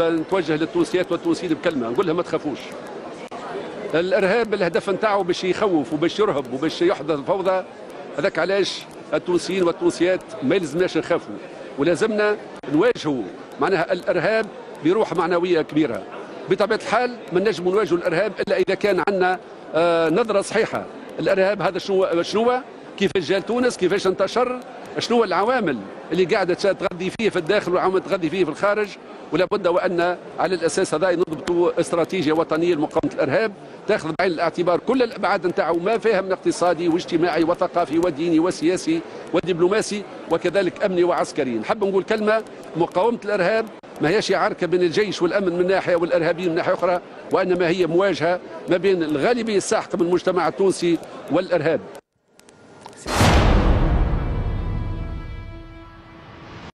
نتوجه للتونسيات والتونسيين بكلمه، نقول لهم ما تخافوش. الارهاب الهدف نتاعو باش يخوف وباش يرهب وباش يحدث الفوضى، هذاك علاش التونسيين والتونسيات ما يلزمناش نخافوا، ولازمنا نواجهوا معناها الارهاب بروح معنويه كبيره. بطبيعه الحال ما نجموا نواجهوا الارهاب الا اذا كان عندنا نظره صحيحه. الارهاب هذا شنو كيفاش جا لتونس، كيفاش انتشر، شنو العوامل اللي قاعده تغذي فيه في الداخل وعوامل تغذي فيه في الخارج، ولا بد وان على الاساس هذا نضبطوا استراتيجيه وطنيه لمقاومه الارهاب تاخذ بعين الاعتبار كل الابعاد نتاعو، ما فيها من اقتصادي واجتماعي وثقافي وديني وسياسي ودبلوماسي وكذلك امني وعسكري. نحب نقول كلمه، مقاومه الارهاب ما هيش عركه بين الجيش والامن من ناحيه والارهابيين من ناحيه اخرى، وانما هي مواجهه ما بين الغالبيه الساحقه من المجتمع التونسي والارهاب.